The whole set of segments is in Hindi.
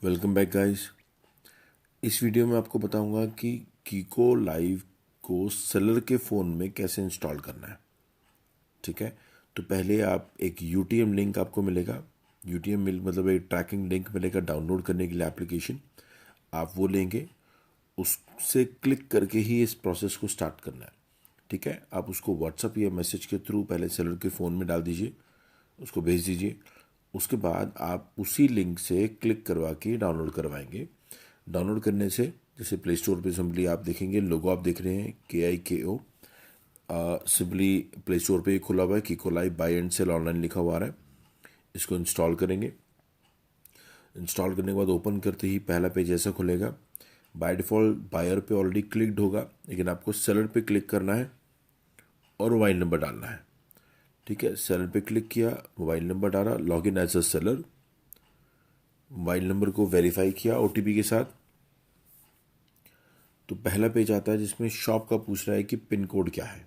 Welcome back guys. इस वीडियो में आपको बताऊंगा कि कीको लाइव को सेलर के फ़ोन में कैसे इंस्टॉल करना है। ठीक है, तो पहले आप एक यूटीएम लिंक आपको मिलेगा। यूटीएम मिल मतलब एक ट्रैकिंग लिंक मिलेगा डाउनलोड करने के लिए एप्लीकेशन। आप वो लेंगे, उससे क्लिक करके ही इस प्रोसेस को स्टार्ट करना है। ठीक है, आप उसको व्हाट्सअप या मैसेज के थ्रू पहले सेलर के फ़ोन में डाल दीजिए, उसको भेज दीजिए। उसके बाद आप उसी लिंक से क्लिक करवा के डाउनलोड करवाएंगे। डाउनलोड करने से जैसे प्ले स्टोर पे सिंपली आप देखेंगे, लोगो आप देख रहे हैं KIKO, सिंपली प्ले स्टोर पे खुला हुआ है, Kiko live buy and sell online लिखा हुआ आ रहा है। इसको इंस्टॉल करेंगे। इंस्टॉल करने के बाद ओपन करते ही पहला पेज ऐसा खुलेगा। बाय डिफ़ॉल्ट बायर पे ऑलरेडी क्लिक्ड होगा, लेकिन आपको सेलर पे क्लिक करना है और मोबाइल नंबर डालना है। ठीक है, सेलर पे क्लिक किया, मोबाइल नंबर डाला, log in as a seller, mobile number को वेरीफाई किया OTP के साथ। तो पहला पेज आता है जिसमें शॉप का पूछ रहा है कि पिन कोड क्या है।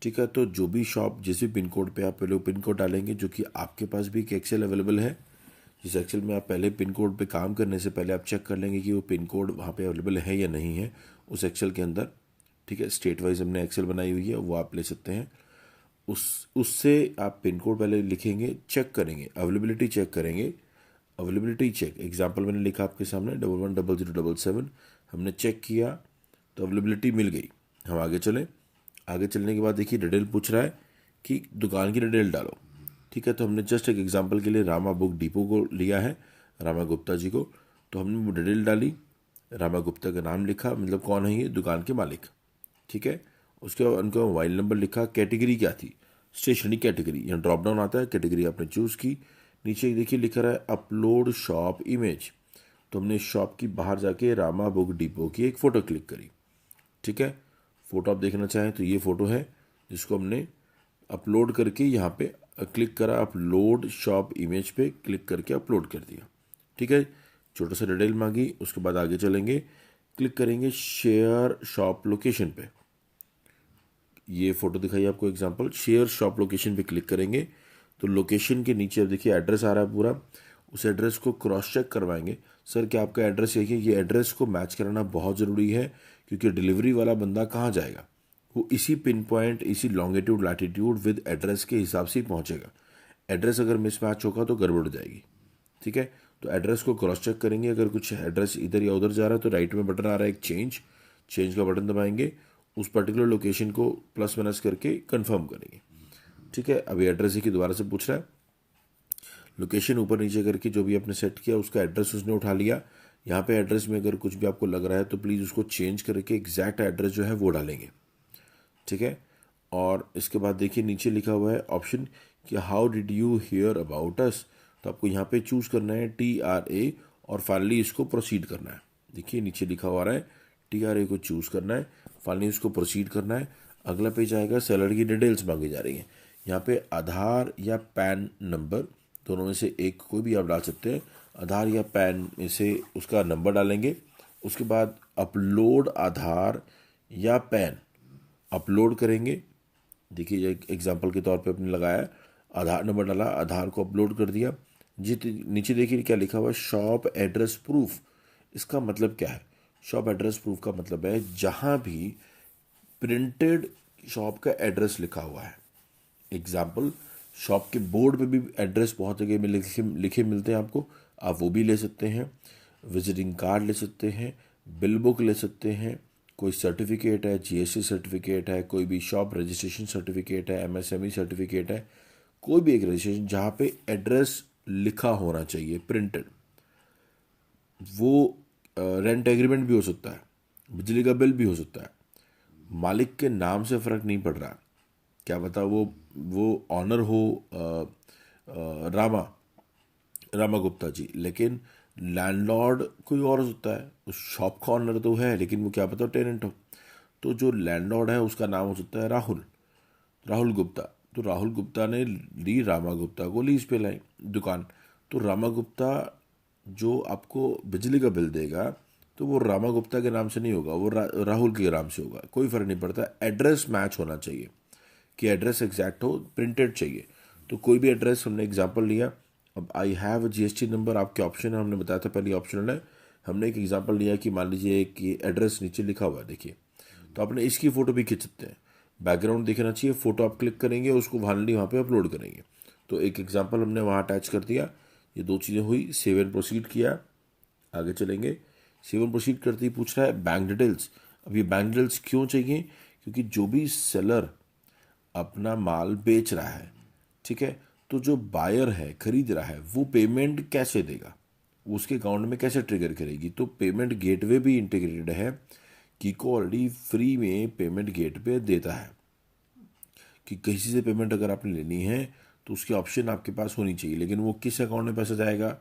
ठीक है, तो जो भी शॉप जिस भी पिन कोड पे आप पहले पिन कोड डालेंगे, जो कि आपके पास भी एक एक्सेल अवेलेबल है, जिस एक्सेल में आप पहले पिन कोड पे काम करने से पहले आप चेक कर लेंगे कि वो पिन कोड वहाँ पे अवेलेबल है या नहीं है उस एक्सेल के अंदर। ठीक है, स्टेट वाइज हमने एक्सेल बनाई हुई है, वो आप ले सकते हैं। उससे आप पिन कोड पहले लिखेंगे, चेक करेंगे, अवेलेबिलिटी चेक करेंगे। अवेलेबिलिटी चेक एग्जांपल मैंने लिखा आपके सामने 110077, हमने चेक किया तो अवेलेबिलिटी मिल गई। हम आगे चलें। आगे चलने के बाद देखिए डिटेल पूछ रहा है कि दुकान की डिटेल डालो। ठीक है, तो हमने जस्ट एक एग्जांपल के लिए रामा बुक डिपो को लिया है, रामा गुप्ता जी को। तो हमने वो डिटेल डाली, रामा गुप्ता का नाम लिखा, मतलब कौन है ये, दुकान के मालिक। ठीक है, उसके बाद उनका मोबाइल नंबर लिखा, कैटेगरी क्या थी, स्टेशनरी कैटेगरी। यहाँ ड्रॉप डाउन आता है, कैटेगरी आपने चूज़ की। नीचे देखिए लिखा रहा है अपलोड शॉप इमेज। तो हमने शॉप की बाहर जाके रामा बुक डिपो की एक फ़ोटो क्लिक करी। ठीक है, फ़ोटो आप देखना चाहें तो ये फ़ोटो है जिसको हमने अपलोड करके यहाँ पे क्लिक करा, अपलोड शॉप इमेज पे क्लिक करके अपलोड कर दिया। ठीक है, छोटा सा डिटेल मांगी। उसके बाद आगे चलेंगे, क्लिक करेंगे शेयर शॉप लोकेशन पे। ये फोटो दिखाई आपको एग्जांपल, शेयर शॉप लोकेशन पे क्लिक करेंगे तो लोकेशन के नीचे अब देखिए एड्रेस आ रहा है पूरा। उस एड्रेस को क्रॉस चेक करवाएंगे, सर क्या आपका एड्रेस यही है। ये एड्रेस को मैच कराना बहुत ज़रूरी है, क्योंकि डिलीवरी वाला बंदा कहाँ जाएगा, वो इसी पिन पॉइंट, इसी लॉन्गिट्यूड लैटिट्यूड विद एड्रेस के हिसाब से ही पहुँचेगा। एड्रेस अगर मिसमैच होगा तो गड़बड़ हो जाएगी। ठीक है, तो एड्रेस को क्रॉस चेक करेंगे। अगर कुछ एड्रेस इधर या उधर जा रहा है तो राइट में बटन आ रहा है एक चेंज, चेंज का बटन दबाएंगे, उस पर्टिकुलर लोकेशन को प्लस माइनस करके कंफर्म करेंगे। ठीक है, अभी एड्रेस ही की दोबारा से पूछ रहा है, लोकेशन ऊपर नीचे करके जो भी आपने सेट किया उसका एड्रेस उसने उठा लिया। यहाँ पे एड्रेस में अगर कुछ भी आपको लग रहा है तो प्लीज़ उसको चेंज करके एग्जैक्ट एड्रेस जो है वो डालेंगे। ठीक है, और इसके बाद देखिए नीचे लिखा हुआ है ऑप्शन कि how did you here about us. तो आपको यहाँ पे चूज़ करना है TRA और फाइनली इसको प्रोसीड करना है। देखिए नीचे लिखा हुआ है TRA को चूज़ करना है, फाइनली इसको प्रोसीड करना है। अगला पेज आएगा, सैलरी की डिटेल्स मांगी जा रही हैं। यहाँ पे आधार या पैन नंबर दोनों में से एक कोई भी आप डाल सकते हैं। आधार या पैन में से उसका नंबर डालेंगे। उसके बाद अपलोड आधार या पैन अपलोड करेंगे। देखिए एक एग्जांपल के तौर पे अपने लगाया, आधार नंबर डाला, आधार को अपलोड कर दिया। जी, नीचे देखिए क्या लिखा हुआ है, शॉप एड्रेस प्रूफ। इसका मतलब क्या है, शॉप एड्रेस प्रूफ का मतलब है जहाँ भी प्रिंटेड शॉप का एड्रेस लिखा हुआ है। एग्जाम्पल, शॉप के बोर्ड पे भी एड्रेस बहुत जगह में लिखे लिखे मिलते हैं आपको, आप वो भी ले सकते हैं। विजिटिंग कार्ड ले सकते हैं, बिल बुक ले सकते हैं, कोई सर्टिफिकेट है, GST सर्टिफिकेट है, कोई भी शॉप रजिस्ट्रेशन सर्टिफिकेट है, MSME सर्टिफिकेट है, कोई भी एक रजिस्ट्रेशन जहाँ पे एड्रेस लिखा होना चाहिए प्रिंटेड। वो रेंट एग्रीमेंट भी हो सकता है, बिजली का बिल भी हो सकता है। मालिक के नाम से फ़र्क नहीं पड़ रहा, क्या पता वो ऑनर हो रामा रामा गुप्ता जी, लेकिन लैंडलॉर्ड कोई और हो सकता है। उस शॉप का ऑनर तो है, लेकिन वो क्या पता टेनेंट हो। तो जो लैंडलॉर्ड है उसका नाम हो सकता है राहुल, राहुल गुप्ता। तो राहुल गुप्ता ने ली रामा गुप्ता को लीज पे लाई दुकान। तो रामा गुप्ता जो आपको बिजली का बिल देगा तो वो रामा गुप्ता के नाम से नहीं होगा, वो राहुल के नाम से होगा। कोई फ़र्क नहीं पड़ता, एड्रेस मैच होना चाहिए कि एड्रेस एग्जैक्ट हो, प्रिंटेड चाहिए। तो कोई भी एड्रेस हमने एग्जांपल लिया, अब आई हैव जीएसटी नंबर आपके ऑप्शन है, हमने बताया था पहले ऑप्शनल है। हमने एक एग्जांपल लिया कि मान लीजिए कि एड्रेस नीचे लिखा हुआ है, देखिए, तो आपने इसकी फ़ोटो भी खींच सकते हैं। बैकग्राउंड दिखना चाहिए, फ़ोटो आप क्लिक करेंगे, उसको फाइनली वहाँ पे अपलोड करेंगे। तो एक एग्जांपल हमने वहाँ अटैच कर दिया। ये दो चीज़ें हुई, सेव एंड प्रोसीड किया, आगे चलेंगे। सेव एंड प्रोसीड करते ही पूछ रहा है बैंक डिटेल्स। अब ये बैंक डिटेल्स क्यों चाहिए? क्योंकि जो भी सेलर अपना माल बेच रहा है, ठीक है, तो जो बायर है, खरीद रहा है, वो पेमेंट कैसे देगा, वो उसके अकाउंट में कैसे ट्रिगर करेगी। तो पेमेंट गेटवे भी इंटीग्रेटेड है, कीको ऑलरेडी फ्री में पेमेंट गेटवे देता है कि किसी से पेमेंट अगर आपने लेनी है तो उसकी ऑप्शन आपके पास होनी चाहिए। लेकिन वो किस अकाउंट में पैसा जाएगा,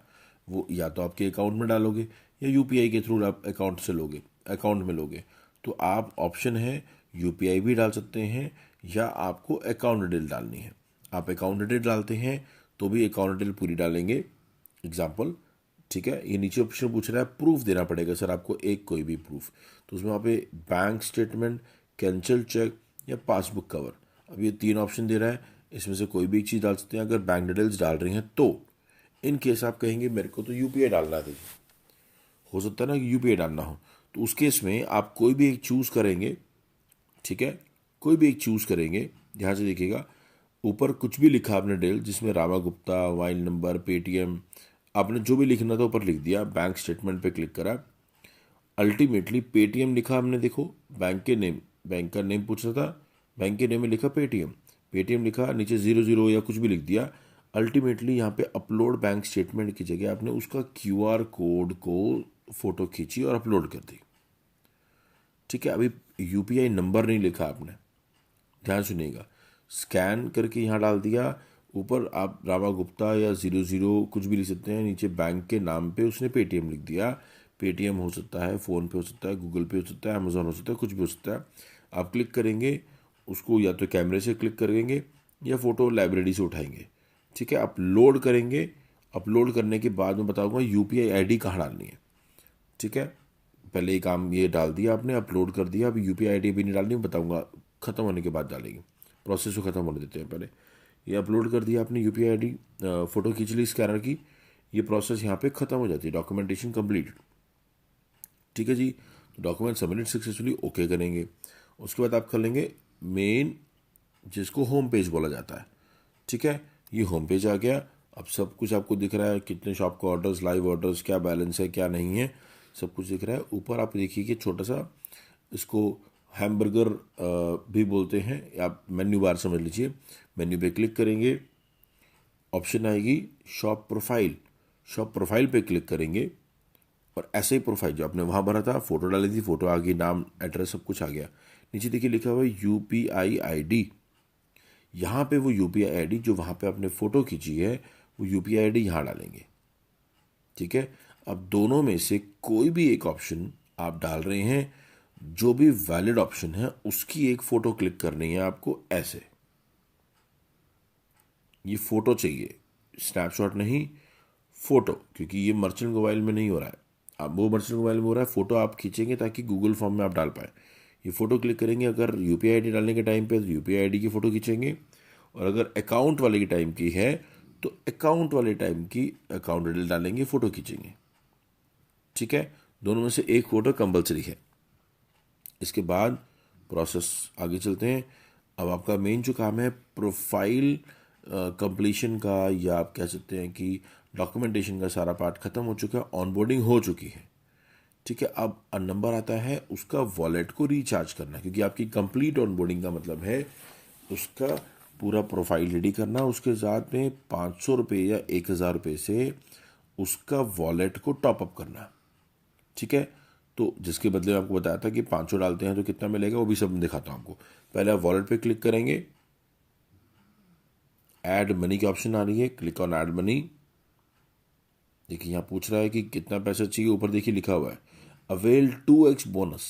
वो या तो आपके अकाउंट में डालोगे या यूपीआई के थ्रू आप अकाउंट से लोगे, अकाउंट में लोगे। तो आप ऑप्शन है यूपीआई भी डाल सकते हैं या आपको अकाउंट डिटेल डालनी है। आप अकाउंट डिटेल डालते हैं तो भी अकाउंट डिटेल पूरी डालेंगे, एग्जाम्पल, ठीक है। ये नीचे ऑप्शन पूछ रहा है प्रूफ देना पड़ेगा सर आपको, एक कोई भी प्रूफ, तो उसमें वहाँ पे बैंक स्टेटमेंट, कैंसिल चेक या पासबुक कवर। अब ये तीन ऑप्शन दे रहा है, इसमें से कोई भी एक चीज़ डाल सकते हैं। अगर बैंक डिटेल्स डाल रहे हैं तो इन केस आप कहेंगे मेरे को तो यूपीआई डालना था, हो सकता है ना कि यूपीआई डालना हो, तो उस केस में आप कोई भी एक चूज़ करेंगे, ठीक है, कोई भी एक चूज़ करेंगे। ध्यान से देखिएगा, ऊपर कुछ भी लिखा आपने डिटेल, जिसमें Rama Gupta, mobile number, Paytm, आपने जो भी लिखना था ऊपर लिख दिया, बैंक स्टेटमेंट पे क्लिक करा, अल्टीमेटली पेटीएम लिखा हमने, देखो बैंक के नेम, बैंक का नेम पूछ रहा था, बैंक के नेम में लिखा पेटीएम, पेटीएम लिखा, नीचे 00 या कुछ भी लिख दिया। अल्टीमेटली यहाँ पे अपलोड बैंक स्टेटमेंट की जगह आपने उसका क्यूआर कोड को फोटो खींची और अपलोड कर दी, ठीक है। अभी यूपीआई नंबर नहीं लिखा आपने, ध्यान सुनिएगा, स्कैन करके यहाँ डाल दिया। ऊपर आप रामा गुप्ता या 00 कुछ भी लिख सकते हैं, नीचे बैंक के नाम पे उसने पेटीएम लिख दिया। पेटीएम हो सकता है, फ़ोन पे हो सकता है, गूगल पे हो सकता है, अमेजोन हो सकता है, कुछ भी हो सकता है। आप क्लिक करेंगे उसको, या तो कैमरे से क्लिक करेंगे या फ़ोटो लाइब्रेरी से उठाएंगे, ठीक है। अपलोड करेंगे, अपलोड करने के बाद मैं बताऊँगा यूपीआई आईडी कहाँ डालनी है, ठीक है। पहले ही काम ये डाल दिया आपने, अपलोड कर दिया, अभी यूपीआई आईडी भी नहीं डालनी, बताऊँगा ख़त्म होने के बाद डालेंगे, प्रोसेस को ख़त्म होने देते हैं पहले। ये अपलोड कर दिया आपने यूपीआई आईडी, फ़ोटो खींच ली स्कैनर की, ये प्रोसेस यहाँ पे ख़त्म हो जाती है, डॉक्यूमेंटेशन कंप्लीट, ठीक है जी। तो डॉक्यूमेंट सबमिट सक्सेसफुली, ओके करेंगे। उसके बाद आप कर लेंगे मेन, जिसको होम पेज बोला जाता है, ठीक है। ये होम पेज आ गया, अब सब कुछ आपको दिख रहा है, कितने शॉप के ऑर्डर्स, लाइव ऑर्डर्स, क्या बैलेंस है क्या नहीं है, सब कुछ दिख रहा है। ऊपर आप देखिए कि छोटा सा, इसको हैमबर्गर भी बोलते हैं, आप मेन्यू बार समझ लीजिए। मेन्यू पे क्लिक करेंगे, ऑप्शन आएगी शॉप प्रोफाइल, शॉप प्रोफाइल पे क्लिक करेंगे और ऐसे ही प्रोफाइल जो आपने वहाँ भरा था, फोटो डाली थी, फोटो आ गई, नाम, एड्रेस, सब कुछ आ गया। नीचे देखिए लिखा हुआ है यूपीआई आईडी, यहाँ पे वो यूपीआई आईडी जो वहाँ पे आपने फ़ोटो खींची है, वो यूपीआई आईडी यहाँ डालेंगे, ठीक है। अब दोनों में से कोई भी एक ऑप्शन आप डाल रहे हैं, जो भी वैलिड ऑप्शन है उसकी एक फ़ोटो क्लिक करनी है आपको, ऐसे। ये फ़ोटो चाहिए, स्नैपशॉट नहीं, फ़ोटो, क्योंकि ये मर्चेंट मोबाइल में नहीं हो रहा है, अब वो मर्चेंट मोबाइल में हो रहा है। फ़ोटो आप खींचेंगे ताकि गूगल फॉर्म में आप डाल पाए। ये फ़ोटो क्लिक करेंगे, अगर यूपीआई आईडी डालने के टाइम पे तो यूपीआई आईडी की फ़ोटो खींचेंगे, और अगर अकाउंट वाले के टाइम की है तो अकाउंट वाले टाइम की अकाउंट डिटेल डालेंगे, फ़ोटो खींचेंगे, ठीक है। दोनों में से एक फ़ोटो कंपलसरी है। इसके बाद प्रोसेस आगे चलते हैं। अब आपका मेन जो काम है प्रोफाइल कंप्लीशन का, या आप कह सकते हैं कि डॉक्यूमेंटेशन का सारा पार्ट खत्म हो चुका है, ऑनबोर्डिंग हो चुकी है, ठीक है। अब नंबर आता है उसका वॉलेट को रिचार्ज करना, क्योंकि आपकी कंप्लीट ऑनबोर्डिंग का मतलब है उसका पूरा प्रोफाइल रेडी करना, उसके साथ में 500 रुपये या 1000 रुपये से उसका वॉलेट को टॉपअप करना, ठीक है। तो जिसके बदले में आपको बताया था कि 500 डालते हैं तो कितना मिलेगा, वो भी सब दिखाता हूँ आपको। पहले आप वॉलेट पे क्लिक करेंगे, ऐड मनी की ऑप्शन आ रही है, क्लिक ऑन ऐड मनी। देखिए यहाँ पूछ रहा है कि कितना पैसा चाहिए, ऊपर देखिए लिखा हुआ है अवेल 2x बोनस,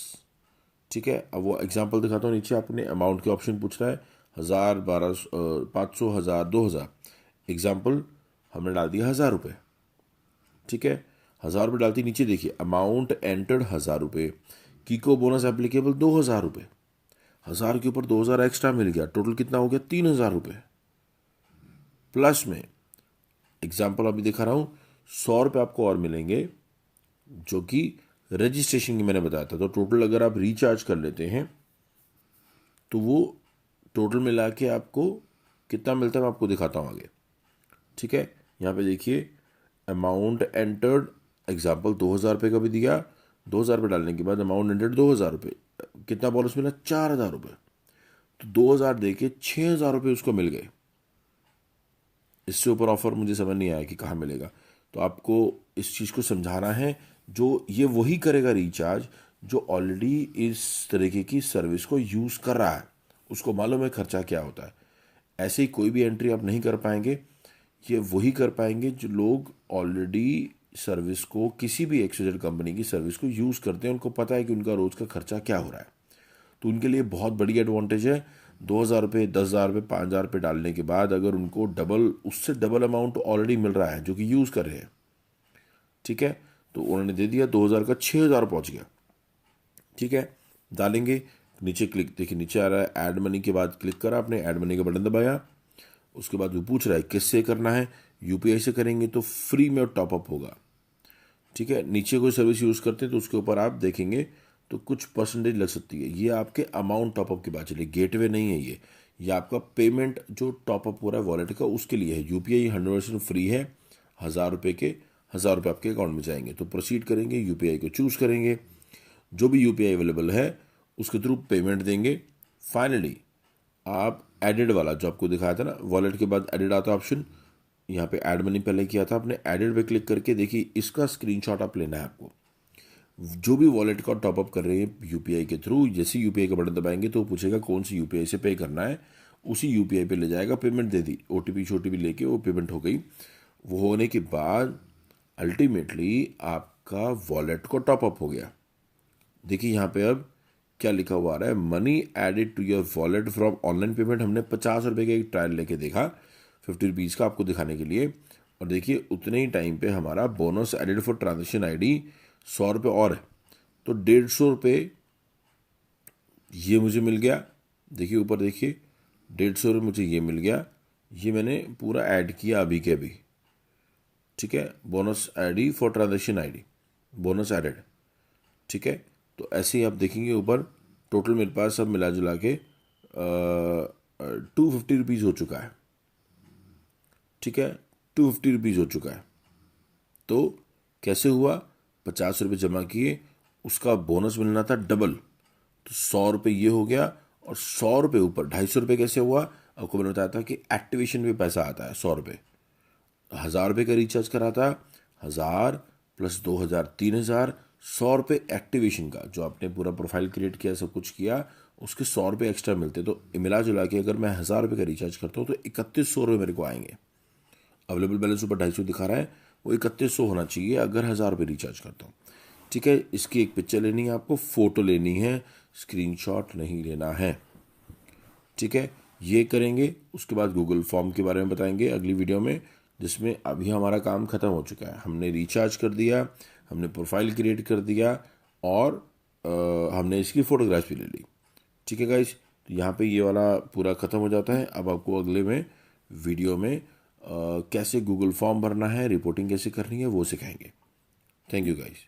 ठीक है। अब वो एग्जांपल दिखाता हूँ, नीचे आपने अमाउंट के ऑप्शन पूछ रहा है 1000, 1200, 500, 1000, 2000। एग्जाम्पल हमने डाल दिया 1000 रुपये, ठीक है। 1000 रुपये डालती, नीचे देखिए अमाउंट एंटर्ड 1000 रुपये, कीको बोनस एप्लीकेबल 2000 रुपये, 1000 के ऊपर 2000 एक्स्ट्रा मिल गया, टोटल कितना हो गया 3000 रुपये। प्लस में एग्जाम्पल अभी दिखा रहा हूँ, 100 रुपये आपको और मिलेंगे जो कि रजिस्ट्रेशन की मैंने बताया था। तो टोटल अगर आप रिचार्ज कर लेते हैं तो वो टोटल मिला के आपको कितना मिलता है मैं आपको दिखाता हूँ आगे। ठीक है, यहाँ पे देखिए अमाउंट एंटर्ड, एग्जाम्पल 2,000 रुपये का भी दिया। 2,000 रुपये डालने के बाद अमाउंट एंटर्ड 2,000 रुपये, कितना बोनस मिला 4,000 रुपये। तो 2,000 दे के 6,000 रुपये उसको मिल गए। इससे ऊपर ऑफर मुझे समझ नहीं आया कि कहाँ मिलेगा। तो आपको इस चीज़ को समझाना है, जो ये वही करेगा रिचार्ज जो ऑलरेडी इस तरीके की सर्विस को यूज़ कर रहा है, उसको मालूम है खर्चा क्या होता है। ऐसे ही कोई भी एंट्री आप नहीं कर पाएंगे, ये वही कर पाएंगे जो लोग ऑलरेडी सर्विस को, किसी भी एक्सवाइजेड कंपनी की सर्विस को यूज़ करते हैं, उनको पता है कि उनका रोज़ का खर्चा क्या हो रहा है। तो उनके लिए बहुत बड़ी एडवांटेज है। 2,000 रुपये, 10,000 रुपये, 5,000 रुपये डालने के बाद अगर उनको डबल, उससे डबल अमाउंट ऑलरेडी मिल रहा है जो कि यूज़ कर रहे हैं, ठीक है, तो उन्होंने दे दिया 2,000 का 6,000 पहुंच गया। ठीक है, डालेंगे नीचे, क्लिक देखिए नीचे आ रहा है ऐड मनी के बाद क्लिक करा आपने, ऐड मनी का बटन दबाया, उसके बाद वो पूछ रहा है किससे करना है, यूपीआई से करेंगे तो फ्री में टॉपअप होगा। ठीक है, नीचे कोई सर्विस यूज़ करते हैं तो उसके ऊपर आप देखेंगे तो कुछ परसेंटेज लग सकती है। ये आपके अमाउंट टॉपअप की बात चली, गेटवे नहीं है ये आपका पेमेंट जो टॉपअप हो रहा है वॉलेट का उसके लिए है। यूपीआई 100% फ्री है। 1,000 रुपये के 1,000 रुपये आपके अकाउंट में जाएंगे। तो प्रोसीड करेंगे, यूपीआई को चूज़ करेंगे, जो भी यूपीआई अवेलेबल है उसके थ्रू पेमेंट देंगे। फाइनली आप एडिड वाला जो आपको दिखाया था ना, वॉलेट के बाद एडिड आता है ऑप्शन, यहाँ पे ऐड मनी पहले किया था आपने, एडिड पे क्लिक करके देखिए इसका स्क्रीनशॉट आप लेना है आपको। जो भी वॉलेट का टॉपअप कर रहे हैं यूपीआई के थ्रू, जैसे यूपीआई का बटन दबाएंगे तो पूछेगा कौन सी यूपीआई से पे करना है, उसी यूपीआई पे ले जाएगा, पेमेंट दे दी, ओटीपी छोटीपी लेके वो पेमेंट हो गई। वो होने के बाद अल्टीमेटली आपका वॉलेट को टॉपअप हो गया। देखिए यहाँ पे अब क्या लिखा हुआ आ रहा है, money added to your wallet from online payment. हमने 50 रुपये का एक ट्रायल लेके देखा 50 रुपीज़ का आपको दिखाने के लिए, और देखिए उतने ही टाइम पे हमारा bonus added for transaction ID 100 रुपये और है, तो 150 रुपये ये मुझे मिल गया। देखिए ऊपर देखिए 150 रुपये मुझे ये मिल गया, ये मैंने पूरा ऐड किया अभी के अभी। ठीक है, bonus ID for transaction ID, bonus added. ठीक है, तो ऐसे ही आप देखेंगे ऊपर टोटल मेरे पास सब मिला जुला के 250 रुपीज़ हो चुका है। ठीक है, 250 रुपीज़ हो चुका है। तो कैसे हुआ, 50 रुपये जमा किए, उसका बोनस मिलना था डबल, तो 100 रुपये ये हो गया, और 100 रुपये ऊपर 250 रुपये कैसे हुआ, आपको मैंने बताया था कि एक्टिवेशन पे पैसा आता है 100 रुपये। 1,000 रुपये का रिचार्ज करा था, 1,000 प्लस 2,000 3,000, 100 रुपये एक्टिवेशन का, जो आपने पूरा प्रोफाइल क्रिएट किया सब कुछ किया, उसके 100 रुपये एक्स्ट्रा मिलते। तो मिला जुला के अगर मैं 1,000 रुपये का रिचार्ज करता हूँ तो 3,100 रुपये मेरे को आएंगे। अवेलेबल बैलेंस ऊपर 250 दिखा रहा है, वो 3,100 होना चाहिए अगर 1,000 रुपये रिचार्ज करता हूँ। ठीक है, इसकी एक पिक्चर लेनी है आपको, फोटो लेनी है, स्क्रीनशॉट नहीं लेना है। ठीक है, ये करेंगे, उसके बाद गूगल फॉर्म के बारे में बताएंगे अगली वीडियो में, जिसमें अभी हमारा काम ख़त्म हो चुका है। हमने रिचार्ज कर दिया, हमने प्रोफाइल क्रिएट कर दिया, और हमने इसकी फ़ोटोग्राफ भी ले ली। ठीक है गाइस, तो यहाँ पे ये वाला पूरा ख़त्म हो जाता है। अब आपको अगले में वीडियो में कैसे गूगल फॉर्म भरना है, रिपोर्टिंग कैसे करनी है वो सिखाएंगे। Thank you guys.